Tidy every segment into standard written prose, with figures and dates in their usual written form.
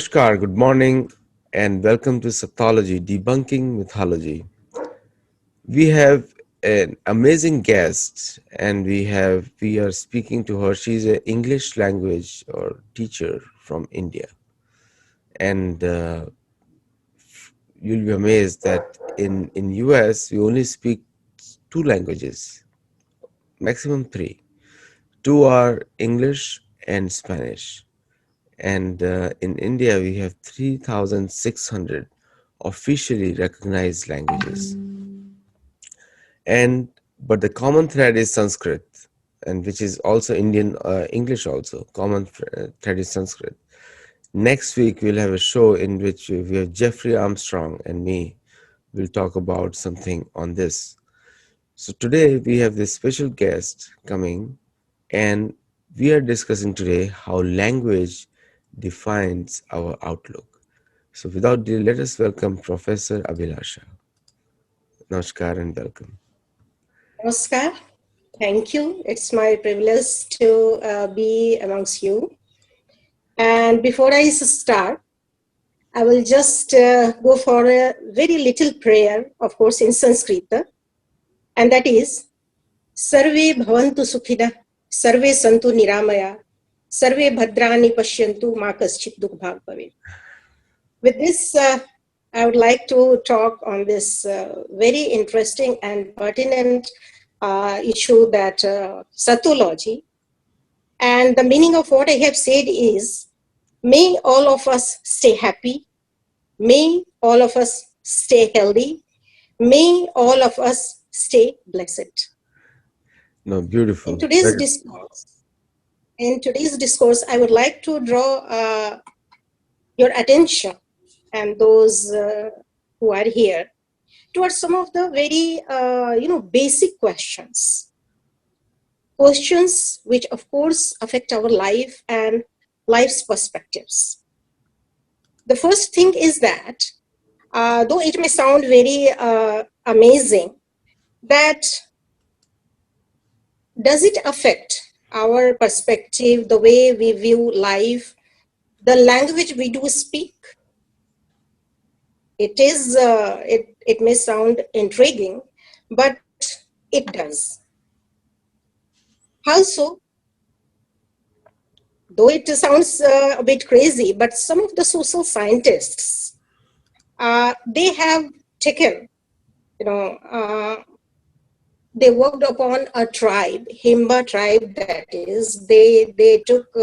Namaskar, good morning, and welcome to Sattology, Debunking Mythology. We have an amazing guest, and we are speaking to her. She's an English language or teacher from India, and you'll be amazed that in US we only speak two languages, maximum three. Two are English and Spanish. And in India, we have 3,600 officially recognized languages. And but the common thread is Sanskrit, and which is also Indian English also. Common thread is Sanskrit. Next week, we'll have a show in which we have Jeffrey Armstrong and me. We'll talk about something on this. So today, we have this special guest coming, and we are discussing today how language defines our outlook. So without delay, let us welcome Professor Abhilasha. Namaskar and welcome. Namaskar. Thank you. It's my privilege to be amongst you. And before I start, I will just go for a very little prayer, of course, in Sanskrit. And that is, Sarve bhavantu sukhida, sarve santu niramaya, sarve bhadrani pashyantu ma kaschit dukh bhag bhavet. With this, I would like to talk on this very interesting and pertinent issue that Sattology. And the meaning of what I have said is, may all of us stay happy, may all of us stay healthy, may all of us stay blessed. No, beautiful. In today's discourse, I would like to draw your attention and those who are here towards some of the very basic questions which of course affect our life and life's perspectives. The first thing is that though it may sound very amazing, that does it affect our perspective, the way we view life, the language we do speak? It is it may sound intriguing, but it does. How so? Though it sounds a bit crazy, but some of the social scientists, they have taken, they worked upon a tribe, Himba tribe, that is. They took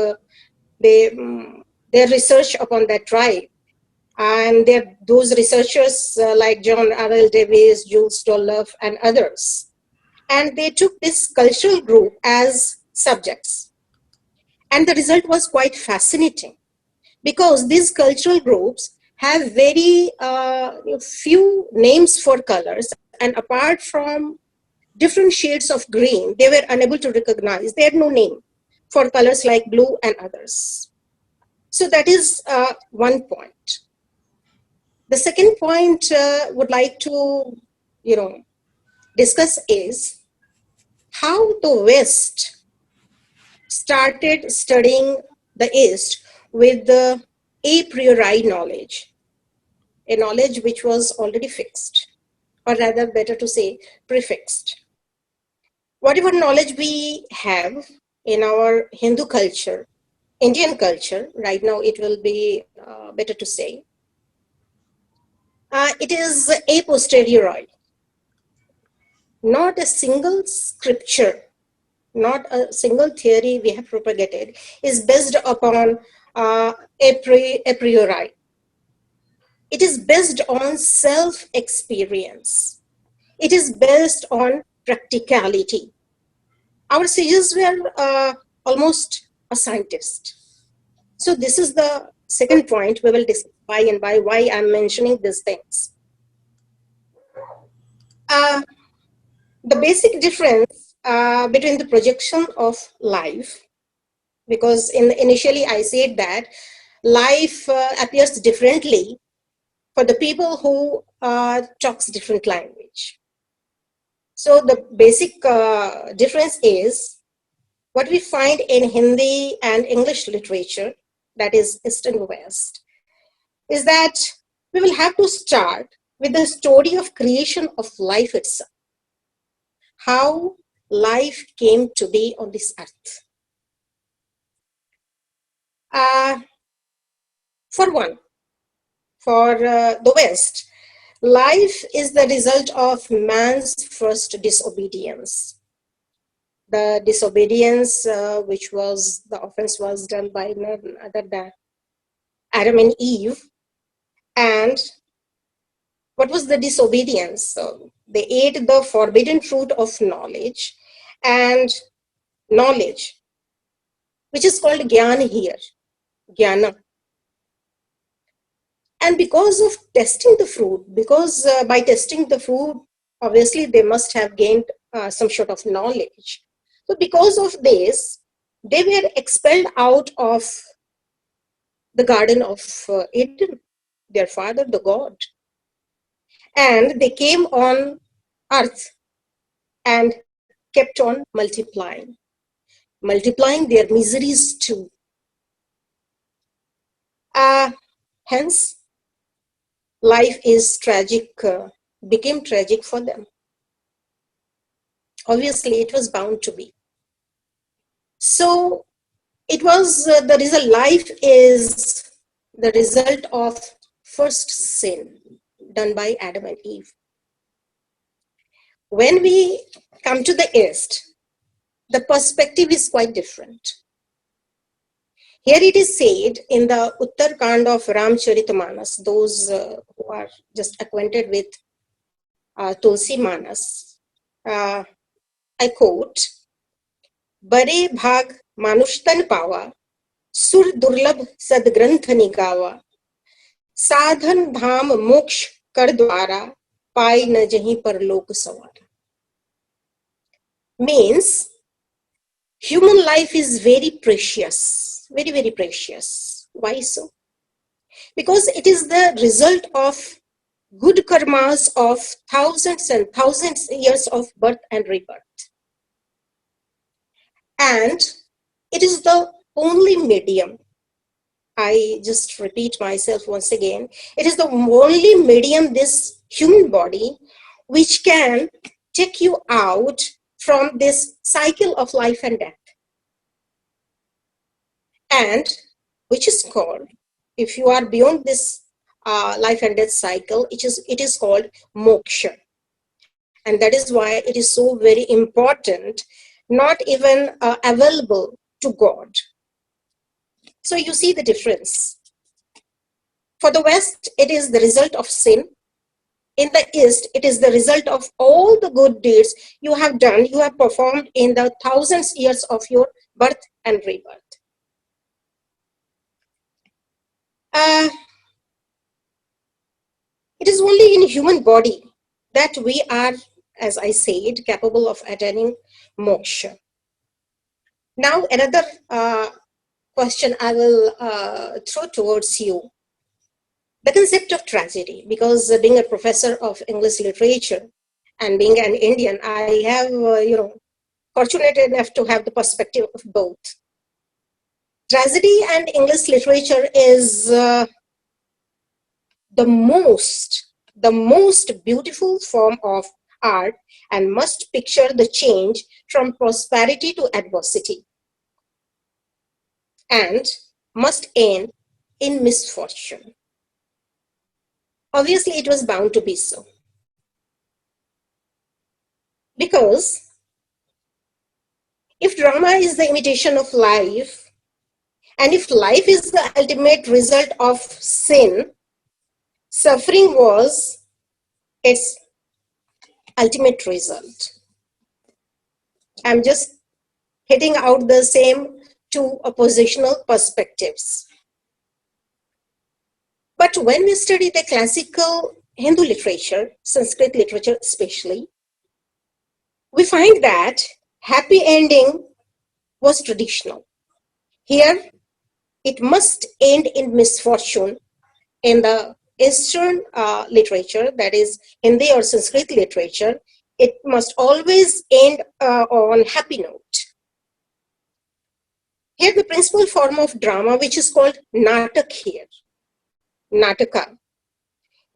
their research upon that tribe. And those researchers like John R.L. Davis, Jules Dolloff, and others. And they took this cultural group as subjects. And the result was quite fascinating, because these cultural groups have very few names for colors. And apart from different shades of green, they were unable to recognize. They had no name for colors like blue and others. So that is one point. The second point would like to, discuss is how the West started studying the East with the a priori knowledge, a knowledge which was already fixed, or rather better to say prefixed. Whatever knowledge we have in our Hindu culture, Indian culture, right now it will be better to say, it is a posteriori. Not a single scripture, not a single theory we have propagated is based upon a priori. It is based on self-experience. It is based on practicality. Our sages were almost a scientist. So this is the second point we will discuss by and by why I'm mentioning these things. The basic difference between the projection of life, because initially I said that life appears differently for the people who talks different language. So the basic difference is what we find in Hindi and English literature, that is East and West. is that we will have to start with the story of creation of life itself, how life came to be on this earth. Uh, for one, for the West, life is the result of man's first disobedience. The disobedience, which was the offense, was done by none other than Adam and Eve. And what was the disobedience? So they ate the forbidden fruit of knowledge, and knowledge, which is called jnana here, jnana. And because of testing the fruit, because by testing the fruit, obviously they must have gained some sort of knowledge. So because of this, they were expelled out of the Garden of Eden, their father, the God. And they came on earth and kept on multiplying their miseries too. Hence, life is tragic, became tragic for them. Obviously, it was bound to be. So, it was the result, life is the result of first sin done by Adam and Eve. When we come to the East, the perspective is quite different. Here it is said in the Uttarkand of Ramcharitamanas, those who are just acquainted with Tulsi Manas, I quote, Bare bhag manushtan pawa, sur durlabh sadgranth nigawa, sadhan dham moksh kar dwara, pai na jahi par lok sawara. Means, human life is very precious, very, very precious. Why so? Because it is the result of good karmas of thousands and thousands years of birth and rebirth. And it is the only medium, I just repeat myself once again, it is the only medium, this human body, which can take you out from this cycle of life and death. And which is called, if you are beyond this life and death cycle, it is called moksha. And that is why it is so very important, not even available to God. So you see the difference. For the West, it is the result of sin. In the East, it is the result of all the good deeds you have done, you have performed in the thousands years of your birth and rebirth. It is only in human body that we are, as I said, capable of attaining moksha. Now, another question I will throw towards you. The concept of tragedy, because being a professor of English literature and being an Indian, I have, fortunate enough to have the perspective of both. Tragedy and English literature is the most beautiful form of art and must picture the change from prosperity to adversity and must end in misfortune. Obviously, it was bound to be so. Because if drama is the imitation of life, and if life is the ultimate result of sin, suffering was its ultimate result. I'm just hitting out the same two oppositional perspectives. But when we study the classical Hindu literature, Sanskrit literature especially, we find that happy ending was traditional. Here, it must end in misfortune. In the Eastern literature, that is Hindi or Sanskrit literature, it must always end on happy note. Here, the principal form of drama, which is called natak here, Nataka,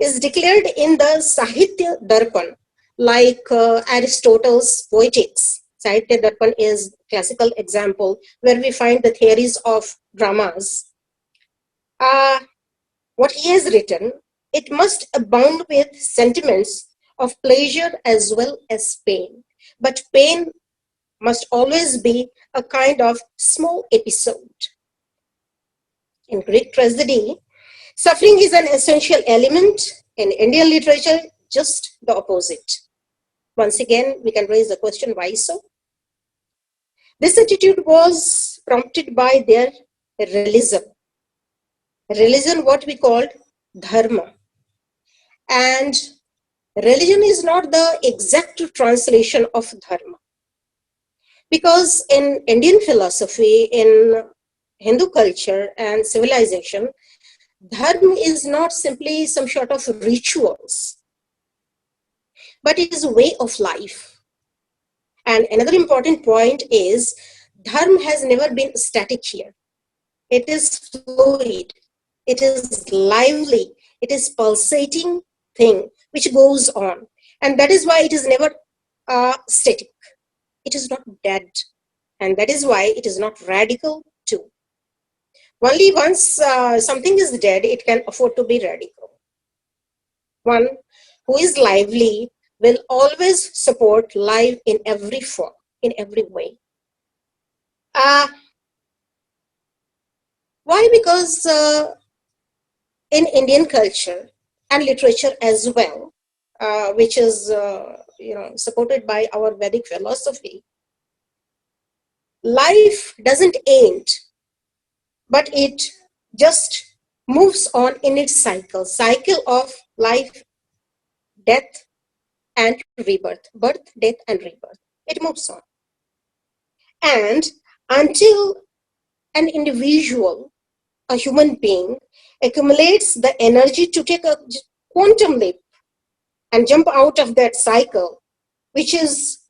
is declared in the Sahitya Darpan, like Aristotle's Poetics. Sahitya Darpan is classical example where we find the theories of dramas. Uh, what he has written, it must abound with sentiments of pleasure as well as pain. But pain must always be a kind of small episode. In Greek tragedy, suffering is an essential element. In Indian literature, just the opposite. Once again, we can raise the question, why so? This attitude was prompted by their religion. Religion, what we called dharma. And religion is not the exact translation of dharma. Because in Indian philosophy, in Hindu culture and civilization, dharma is not simply some sort of rituals, but it is a way of life. And another important point is dharma has never been static here. It is fluid, it is lively, it is pulsating thing which goes on. And that is why it is never static. It is not dead. And that is why it is not radical too. Only once something is dead, it can afford to be radical. One who is lively will always support life in every form, in every way. Uh, why? Because in Indian culture and literature as well, which is supported by our Vedic philosophy, life doesn't end, but it just moves on in its cycle of life, death, and rebirth, birth, death, and rebirth. It moves on. And until an individual, a human being, accumulates the energy to take a quantum leap and jump out of that cycle, which is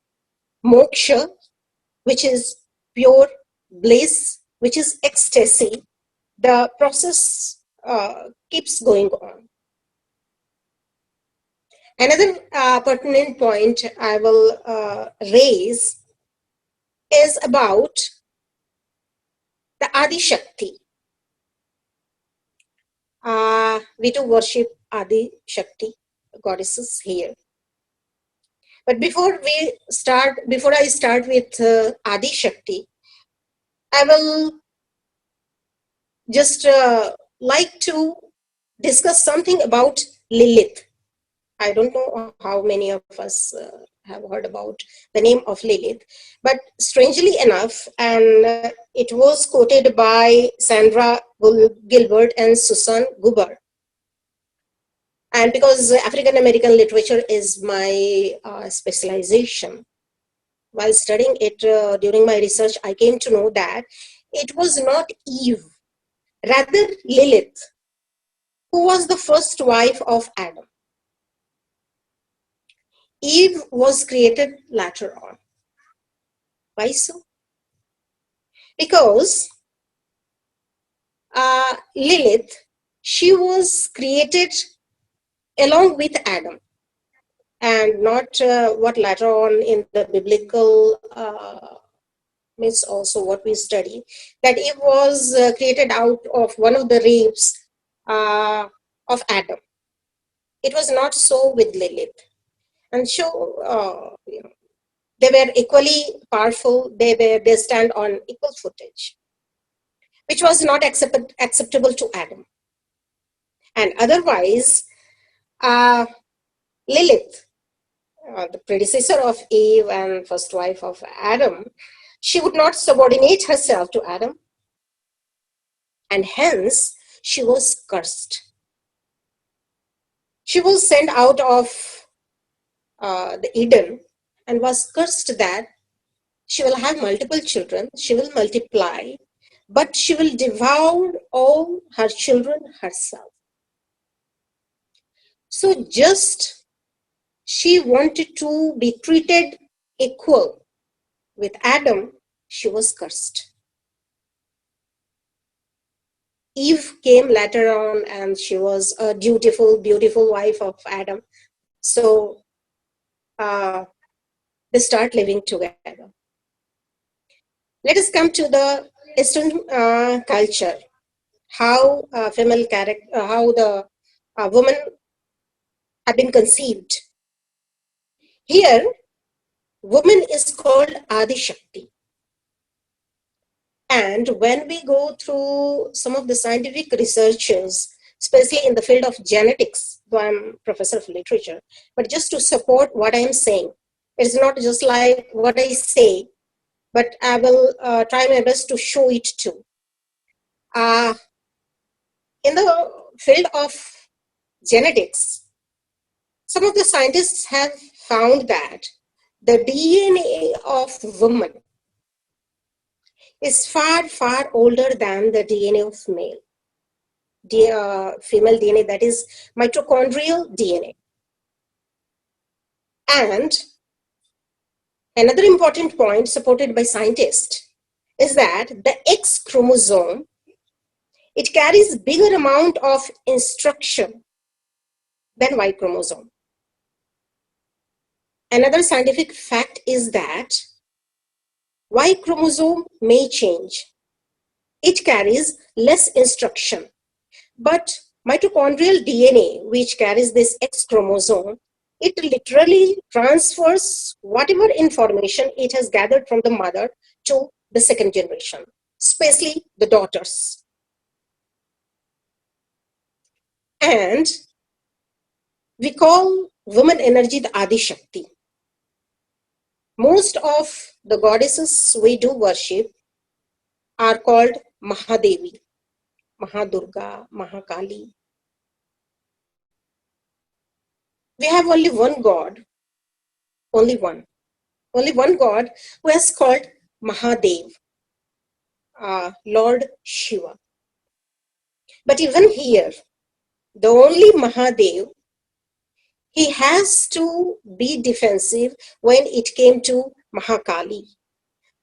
moksha, which is pure bliss, which is ecstasy, the process keeps going on. Another pertinent point I will raise is about the Adi Shakti. We do worship Adi Shakti, goddesses here. But before I start with Adi Shakti, I will just like to discuss something about Lilith. I don't know how many of us have heard about the name of Lilith, but strangely enough, and it was quoted by Sandra Gilbert and Susan Guber. And because African American literature is my specialization, while studying it during my research, I came to know that it was not Eve, rather Lilith, who was the first wife of Adam. Eve was created later on. Why so? Because Lilith, she was created along with Adam, and not what later on in the biblical myths also what we study, that Eve was created out of one of the ribs of Adam. It was not so with Lilith. And so they were equally powerful. They stand on equal footage, which was not acceptable to Adam. And otherwise, Lilith, the predecessor of Eve and first wife of Adam, she would not subordinate herself to Adam, and hence she was cursed. She was sent out of the Eden and was cursed that she will have multiple children, she will multiply, but she will devour all her children herself. So just she wanted to be treated equal with Adam, she was cursed. Eve came later on, and she was a dutiful, beautiful wife of Adam. So uh, they start living together. Let us come to the Eastern culture. How female character, how the women have been conceived. Here, woman is called Adi Shakti. And when we go through some of the scientific researches, especially in the field of genetics, though I'm professor of literature, but just to support what I'm saying, it's not just like what I say, but I will try my best to show it too. Uh, in the field of genetics, some of the scientists have found that the DNA of women is far, far older than the DNA of male. Female DNA, that is mitochondrial DNA. And another important point supported by scientists is that the X chromosome, it carries bigger amount of instruction than Y chromosome. Another scientific fact is that Y chromosome may change. It carries less instruction, but mitochondrial DNA, which carries this X chromosome, it literally transfers whatever information it has gathered from the mother to the second generation, especially the daughters. And we call woman energy the Adi Shakti. Most of the goddesses we do worship are called Mahadevi, Mahadurga, Mahakali. We have only one God, only one God who is called Mahadev, Lord Shiva. But even here, the only Mahadev, he has to be defensive when it came to Mahakali.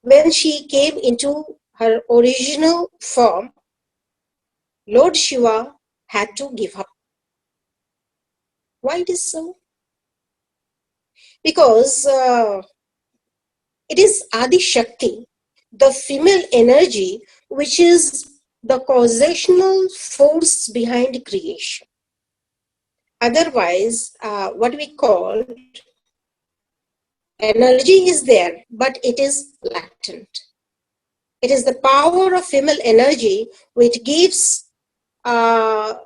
When she came into her original form, Lord Shiva had to give up. Why it is so? Because it is Adi Shakti, the female energy, which is the causational force behind creation. Otherwise, what we call energy is there, but it is latent. It is the power of female energy which gives the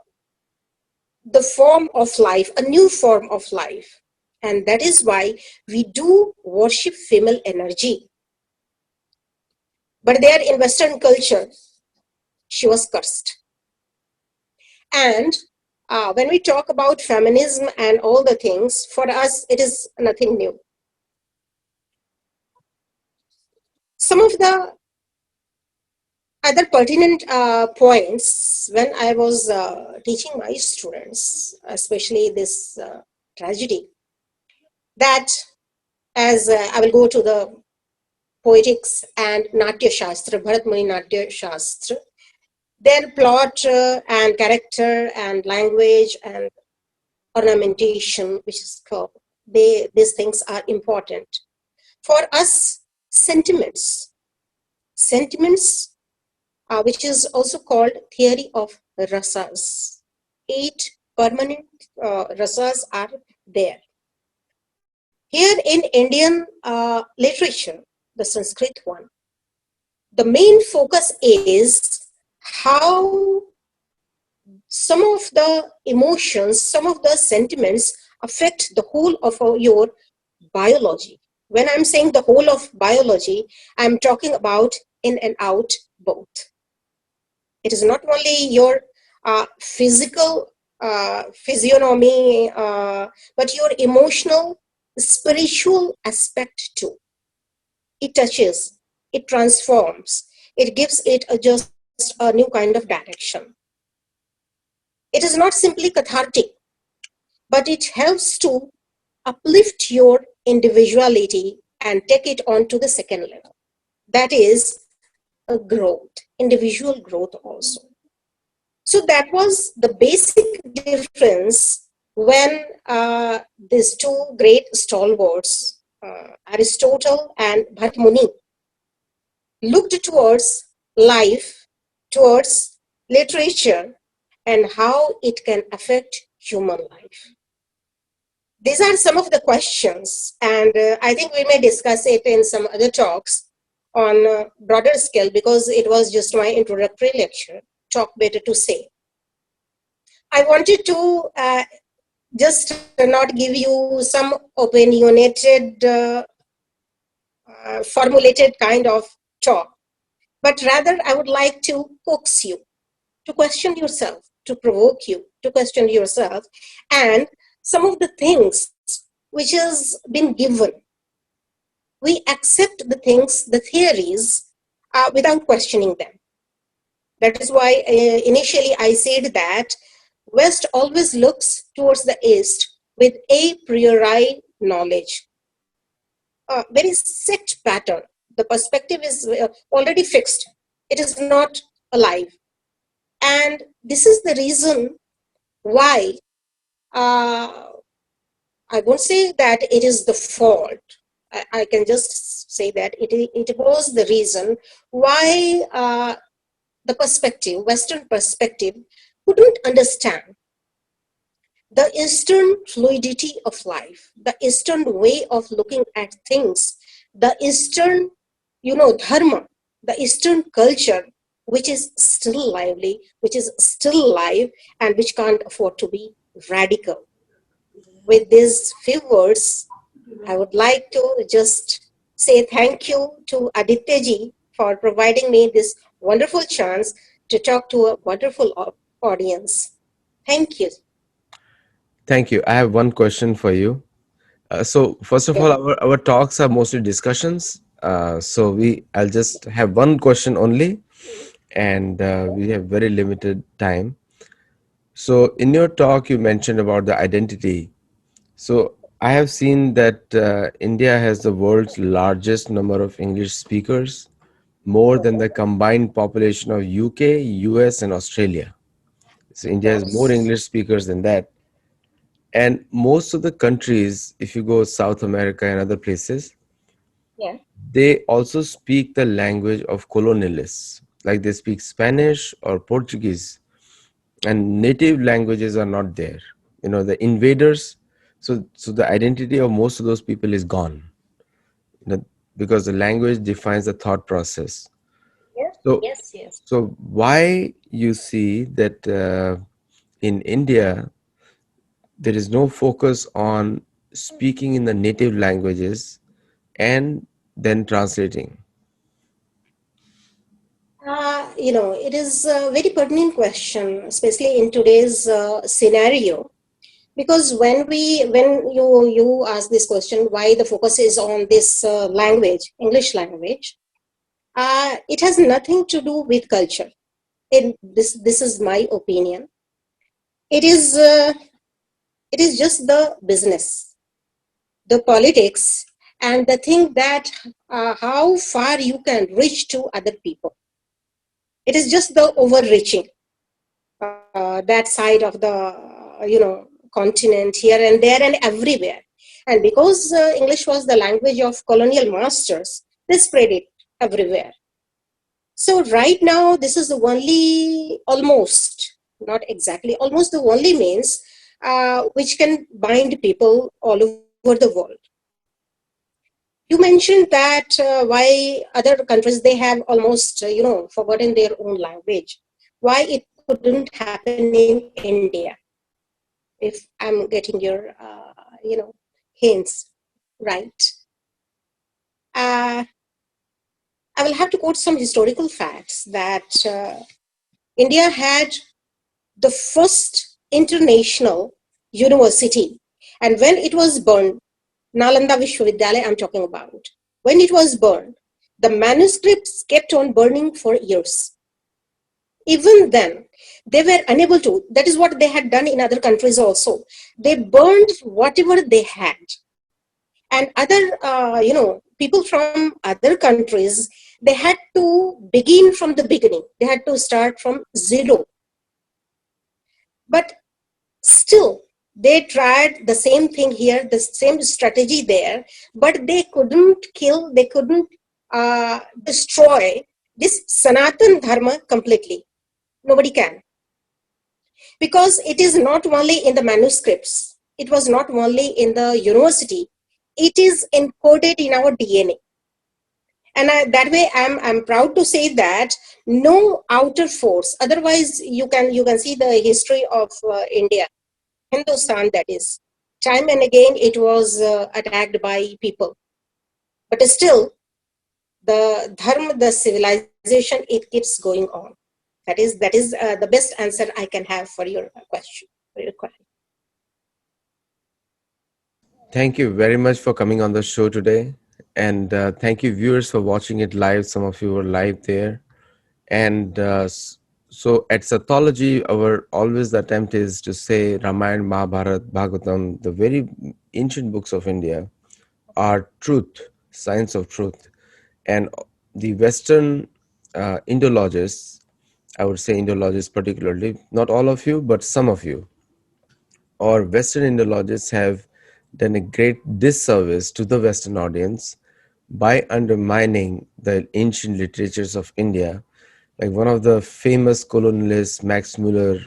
form of life, a new form of life. And that is why we do worship female energy. But there in Western culture, she was cursed. And when we talk about feminism and all the things, for us, it is nothing new. Some of the other pertinent points when I was teaching my students, especially this tragedy, that as I will go to the poetics and Natya Shastra, Bharat Muni Natya Shastra, their plot and character and language and ornamentation, which is called, these things are important. For us, sentiments, which is also called theory of rasas. 8 permanent rasas are there. Here in Indian literature, the Sanskrit one, the main focus is how some of the emotions, some of the sentiments affect the whole of your biology. When I'm saying the whole of biology, I'm talking about in and out both. It is not only your physical physiognomy, but your emotional, spiritual aspect too. It touches, it transforms, it gives it just a new kind of direction. It is not simply cathartic, but it helps to uplift your individuality and take it on to the second level. That is a growth, individual growth also. So that was the basic difference when these two great stalwarts, Aristotle and Bhatt Muni, looked towards life, towards literature, and how it can affect human life. These are some of the questions, and I think we may discuss it in some other talks on a broader scale, because it was just my introductory lecture. Talk better to say. I wanted to just not give you some opinionated, formulated kind of talk, but rather I would like to coax you to question yourself, to provoke you to question yourself, and some of the things which has been given. We accept the things, the theories, without questioning them. That is why initially I said that West always looks towards the East with a priori knowledge, a very set pattern. The perspective is already fixed. It is not alive. And this is the reason why I won't say that it is the fault. I can just say that it was the reason why the perspective, Western perspective, couldn't understand the Eastern fluidity of life, the Eastern way of looking at things, the Eastern, dharma, the Eastern culture, which is still lively, which is still alive, and which can't afford to be radical. With these few words, I would like to just say thank you to Aditya ji for providing me this wonderful chance to talk to a wonderful audience. Thank you. Thank you. I have one question for you. So first of all, Yeah. our talks are mostly discussions. So I'll just have one question only, and we have very limited time. So in your talk, you mentioned about the identity. So I have seen that India has the world's largest number of English speakers, more than the combined population of UK, US, and Australia. So India has more Yes. English speakers than that. And most of the countries, if you go South America and other places, Yeah. they also speak the language of colonialists, like they speak Spanish or Portuguese, and native languages are not there. The invaders. So the identity of most of those people is gone, you know, because the language defines the thought process. Yeah. So, Yes. Yes. so why you see that in India there is no focus on speaking in the native languages and then translating? It is a very pertinent question, especially in today's scenario. Because when you ask this question, why the focus is on this language, English language, it has nothing to do with culture. This is my opinion. It is just the business, the politics, and the thing that how far you can reach to other people. It is just the overreaching, that side of the continent, here and there and everywhere. And because English was the language of colonial masters, they spread it everywhere. So right now, this is the only, almost, not exactly, almost the only means which can bind people all over the world. You mentioned that why other countries, they have almost, forgotten their own language. Why it couldn't happen in India? If I'm getting your, hints right. Uh, I will have to quote some historical facts that India had the first international university. And when it was burned, Nalanda Vishwavidyalaya I'm talking about, when it was burned, the manuscripts kept on burning for years. Even then, they were unable to. That is what they had done in other countries also. They burned whatever they had. And other, people from other countries, they had to begin from the beginning. They had to start from zero. But still, they tried the same thing here, the same strategy there, but they couldn't kill, they couldn't destroy this Sanatan Dharma completely. Nobody can. Because it is not only in the manuscripts, it was not only in the university, it is encoded in our DNA. And that way I'm proud to say that no outer force, otherwise you can see the history of India, Hindustan, that is, time and again it was attacked by people, but still the dharma, the civilization, it keeps going on. That is the best answer I can have for your question, for your question. Thank you very much for coming on the show today. And thank you, viewers, for watching it live. Some of you were live there. And so at Sattology, our always the attempt is to say Ramayana, Mahabharata, Bhagavatam, the very ancient books of India, are truth, science of truth. And the Western Indologists, I would say Indologists particularly, not all of you, but some of you, or Western Indologists have done a great disservice to the Western audience by undermining the ancient literatures of India. Like one of the famous colonialists, Max Muller,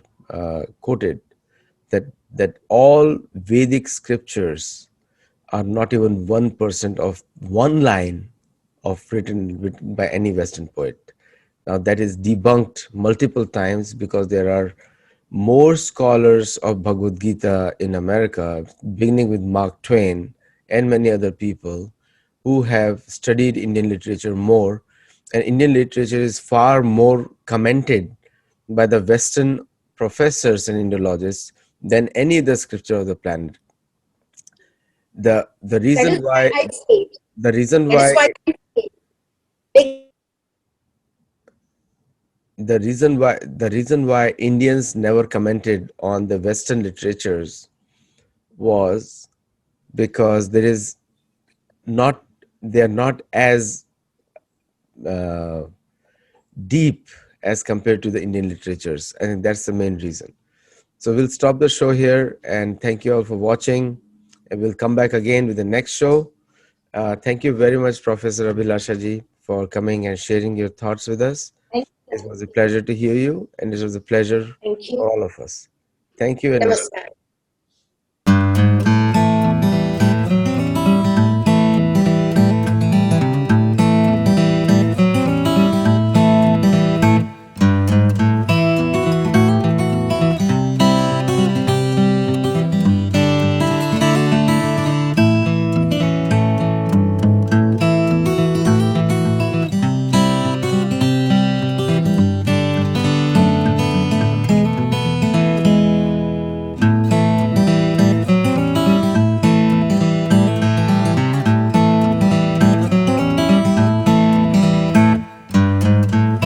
quoted that all Vedic scriptures are not even 1% of one line of written by any Western poet. Now that is debunked multiple times because there are more scholars of Bhagavad Gita in America, beginning with Mark Twain and many other people who have studied Indian literature more. And Indian literature is far more commented by the Western professors and Indologists than any other scripture of the planet. The That reason is why why I say, the reason that is why why I say, the reason why Indians never commented on the Western literatures was because there is not they are not as uh, deep as compared to the Indian literatures. I think that's the main reason. So we'll stop the show here and thank you all for watching. And we'll come back again with the next show. Thank you very much, Professor Abhilasha ji, for coming and sharing your thoughts with us. thank It you. was a pleasure to hear you, and it was a pleasure Thank for you. all of us. Thank you and namaste. Namaskar.